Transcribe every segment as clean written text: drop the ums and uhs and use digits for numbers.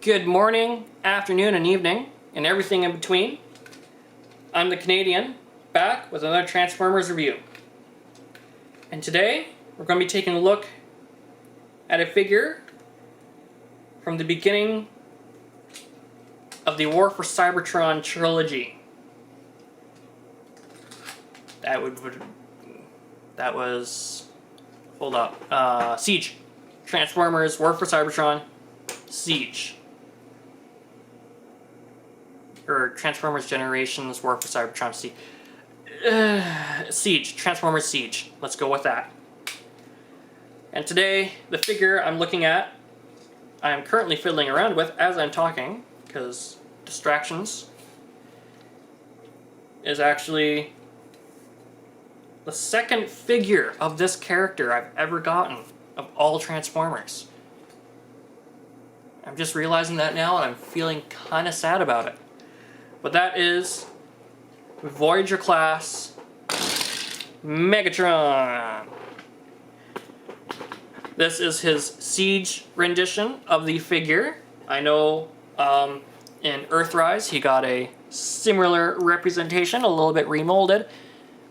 Good morning, afternoon, and evening, and everything in between. I'm the Canadian, back with another Transformers review. And today, we're going to be taking a look at a figure from the beginning of the War for Cybertron trilogy. That was... hold up. Seige. Transformers, War for Cybertron, Seige. Or Transformers Generations, War for Cybertron, Seige. Transformers Seige. Let's go with that. And today, the figure I'm looking at, I'm currently fiddling around with as I'm talking, because distractions, is actually the second figure of this character I've ever gotten of all Transformers. I'm just realizing that now, and I'm feeling kind of sad about it. But that is Voyager class Megatron. This is his Seige rendition of the figure. I know in Earthrise he got a similar representation, a little bit remolded,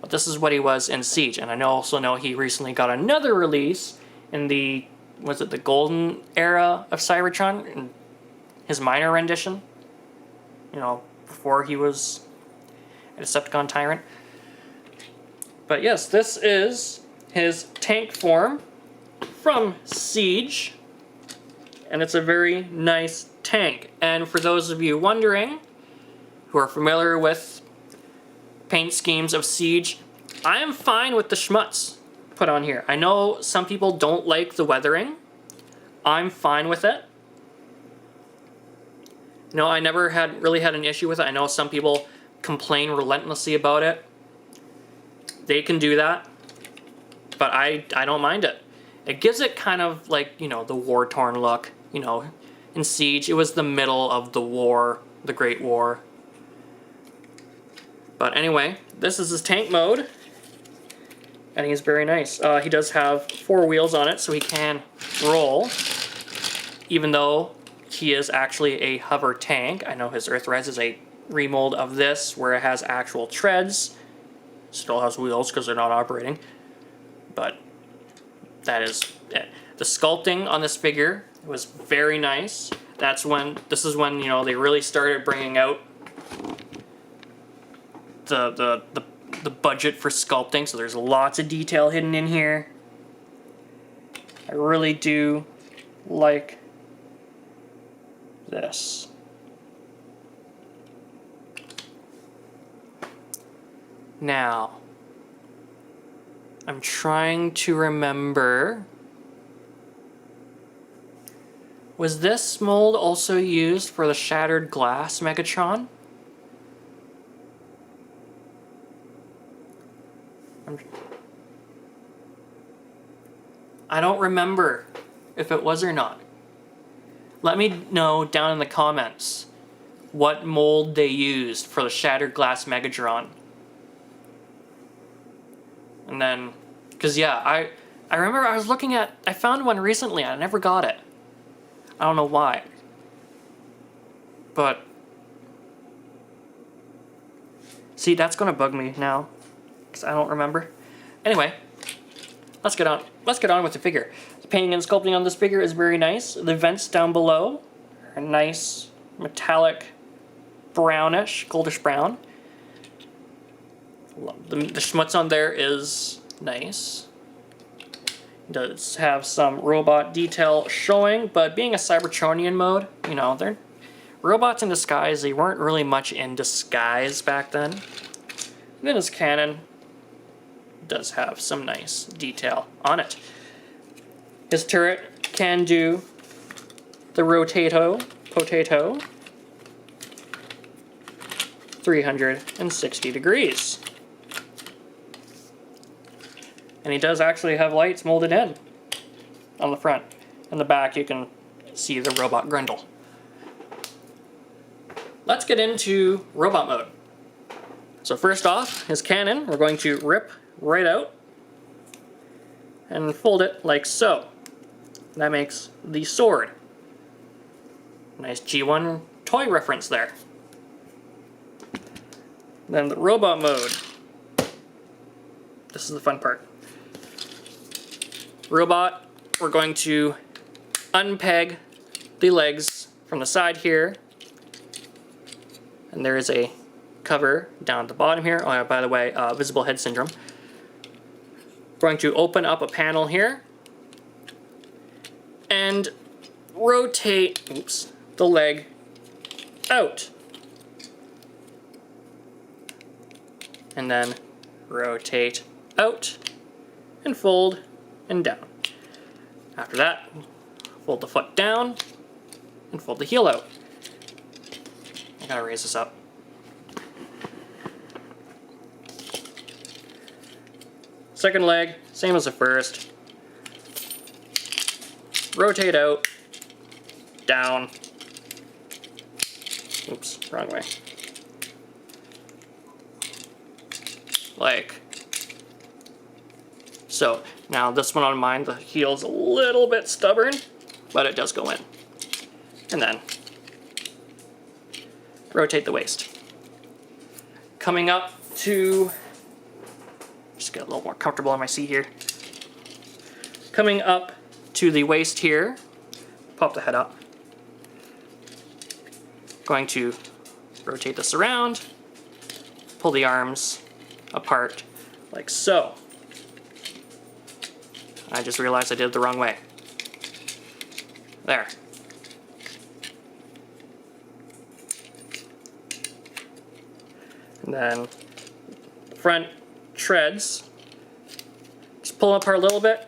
but this is what he was in Seige. And I also know he recently got another release in the, was it the golden era of Cybertron, in his minor rendition, you know, before he was a Decepticon tyrant. But yes, this is his tank form from Seige, and it's a very nice tank. And for those of you wondering, who are familiar with paint schemes of Seige, I am fine with the schmutz put on here. I know some people don't like the weathering. I'm fine with it. No, I never really had an issue with it. I know some people complain relentlessly about it. They can do that, but I don't mind it. It gives it kind of like, you know, the war-torn look. You know, in Seige, it was the middle of the war, the Great War. But anyway, this is his tank mode, and he's very nice. He does have 4 wheels on it, so he can roll, even though he is actually a hover tank. I know his Earthrise is a remold of this, where it has actual treads. Still has wheels because they're not operating. But that is it. The sculpting on this figure was very nice. This is when, you know, they really started bringing out the budget for sculpting. So there's lots of detail hidden in here. I really do like this. Now, I'm trying to remember, was this mold also used for the Shattered Glass Megatron? I don't remember if it was or not. Let me know down in the comments what mold they used for the Shattered Glass Megatron. And then, because yeah, I remember I was looking at, I found one recently, I never got it. I don't know why. But, see, that's gonna bug me now, because I don't remember. Anyway, let's get on with the figure. The painting and sculpting on this figure is very nice. The vents down below are nice, metallic, brownish, goldish brown. The schmutz on there is nice. It does have some robot detail showing, but being a Cybertronian mode, you know, they're robots in disguise. They weren't really much in disguise back then. And then his cannon does have some nice detail on it. His turret can do the potato, 360 degrees. And he does actually have lights molded in on the front. In the back you can see the robot Grendel. Let's get into robot mode. So first off, his cannon we're going to rip right out and fold it like so. That makes the sword. Nice G1 toy reference there. Then the robot mode. This is the fun part. Robot, we're going to unpeg the legs from the side here. And there is a cover down at the bottom here. Oh, yeah, by the way, visible head syndrome. Going to open up a panel here and rotate, oops, the leg out. And then rotate out and fold and down. After that, fold the foot down and fold the heel out. I gotta raise this up. Second leg, same as the first. Rotate out, down. Oops, wrong way. Like so. Now this one on mine, the heel's a little bit stubborn, but it does go in. And then rotate the waist. Coming up to, just get a little more comfortable in my seat here. Coming up to the waist here, pop the head up. Going to rotate this around, pull the arms apart like so. I just realized I did it the wrong way. There. And then front treads, just pull them apart a little bit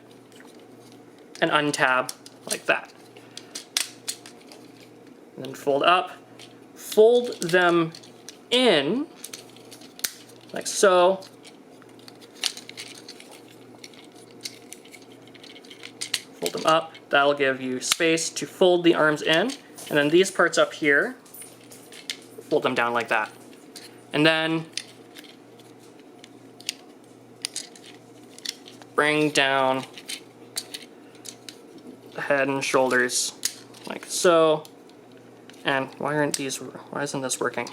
and untab like that. And then fold up, fold them in like so. Fold them up. That'll give you space to fold the arms in. And then these parts up here, fold them down like that. And then bring down the head and shoulders like so. And why isn't this working?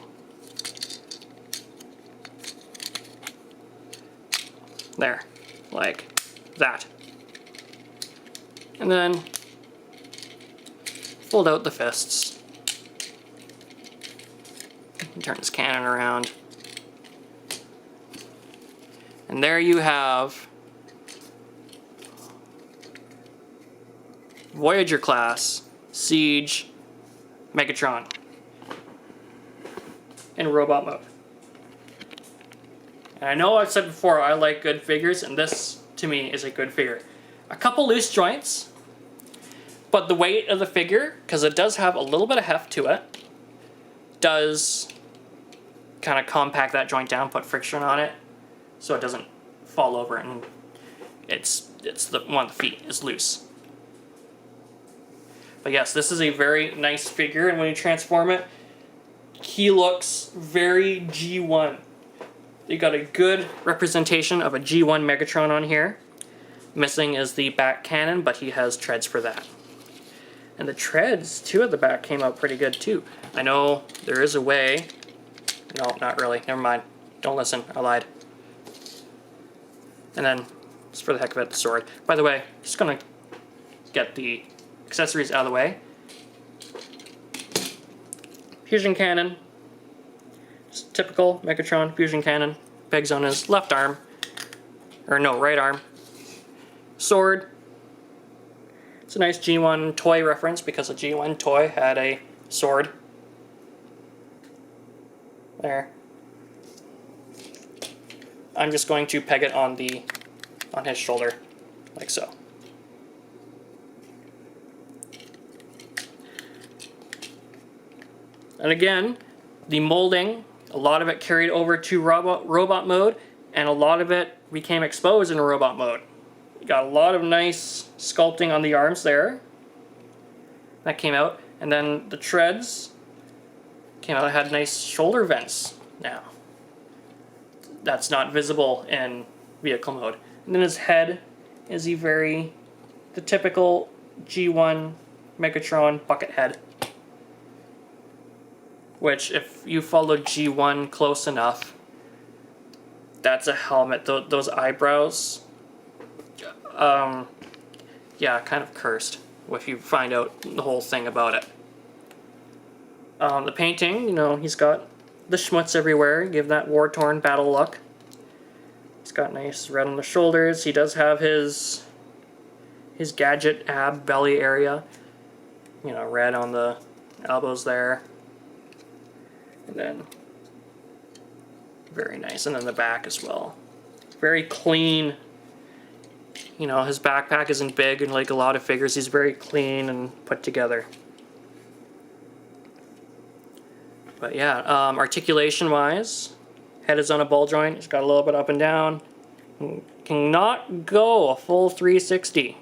There, like that. And then fold out the fists. Turn this cannon around. And there you have Voyager class Seige Megatron in robot mode. And I know I've said before I like good figures, and this to me is a good figure. A couple loose joints, but the weight of the figure, because it does have a little bit of heft to it, does kind of compact that joint down, put friction on it, so it doesn't fall over, and it's the one of the feet is loose. But yes, this is a very nice figure, and when you transform it, he looks very G1. You got a good representation of a G1 Megatron on here. Missing is the back cannon, but he has treads for that. And the treads, too, at the back came out pretty good, too. I know there is a way. No, not really. Never mind. Don't listen. I lied. And then, just for the heck of it, the sword. By the way, just going to get the accessories out of the way. Fusion cannon. Just typical Megatron fusion cannon. Pegs on his left arm. Or no, right arm. Sword. It's a nice G1 toy reference because a G1 toy had a sword. There. I'm just going to peg it on his shoulder, like so. And again, the molding, a lot of it carried over to robot mode, and a lot of it became exposed in robot mode. You got a lot of nice sculpting on the arms there. That came out. And then the treads came out, had nice shoulder vents now. That's not visible in vehicle mode. And then his head is the typical G1 Megatron bucket head. which if you follow G1 close enough, that's a helmet. Those eyebrows, yeah, kind of cursed if you find out the whole thing about it. The painting, you know, he's got the schmutz everywhere, give that war-torn battle look. He's got nice red on the shoulders. He does have his gadget ab belly area, you know, red on the elbows there. And then very nice, and then the back as well. Very clean. You know, his backpack isn't big, and like a lot of figures, he's very clean and put together. But yeah, articulation-wise, head is on a ball joint. It's got a little bit up and down. Cannot go a full 360.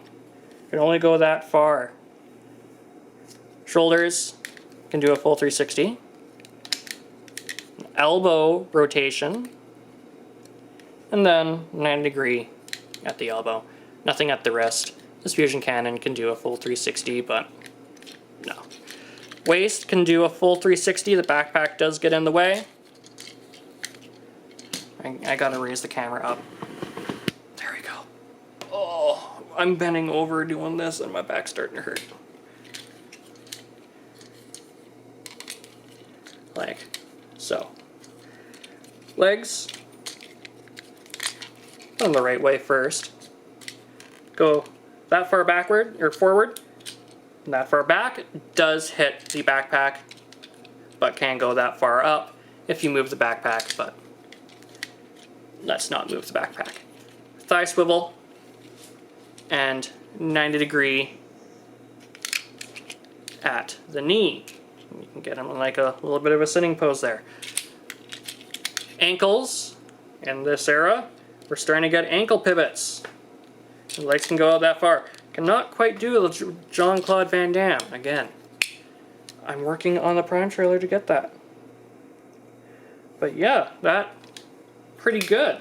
Can only go that far. Shoulders can do a full 360. Elbow rotation. And then 90-degree at the elbow. Nothing at the wrist. This fusion cannon can do a full 360, but no. Waist can do a full 360. The backpack does get in the way. I gotta raise the camera up. There we go. Oh, I'm bending over doing this and my back's starting to hurt. Like so. Legs. On the right way first. Go that far backward or forward. And that far back does hit the backpack, but can go that far up if you move the backpack, but let's not move the backpack. Thigh swivel and 90-degree at the knee. You can get him in like a little bit of a sitting pose there. Ankles, in this era, we're starting to get ankle pivots. The legs can go out that far. Cannot quite do the Jean-Claude Van Damme. Again, I'm working on the Prime trailer to get that. But yeah, that pretty good.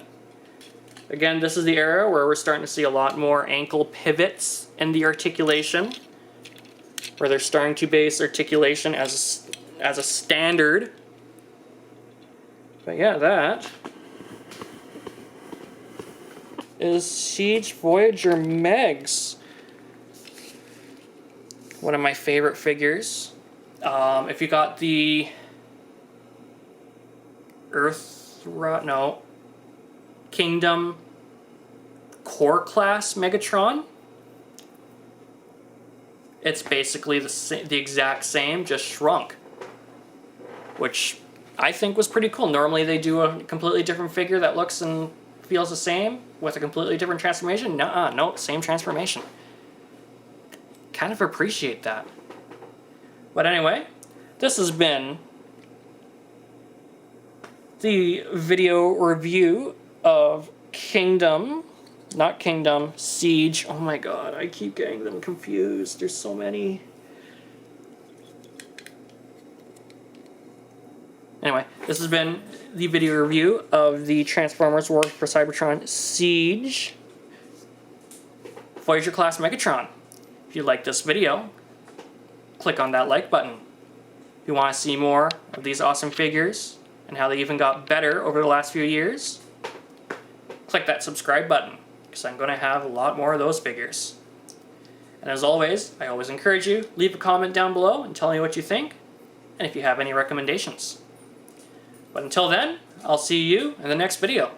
Again, this is the era where we're starting to see a lot more ankle pivots in the articulation, where they're starting to base articulation as a standard. But yeah, that is Seige Voyager Megs. One of my favorite figures. If you got the Kingdom Core Class Megatron, it's basically the exact same, just shrunk, which I think was pretty cool. Normally they do a completely different figure that looks and feels the same with a completely different transformation. Nuh-uh, no, same transformation. Kind of appreciate that. But anyway, this has been the video review of Seige. Oh my god, I keep getting them confused. There's so many. Anyway, this has been the video review of the Transformers War for Cybertron Seige Voyager class Megatron. If you like this video, click on that like button. If you want to see more of these awesome figures and how they even got better over the last few years, click that subscribe button, because I'm going to have a lot more of those figures. And as always, I always encourage you, leave a comment down below and tell me what you think, and if you have any recommendations. But until then, I'll see you in the next video.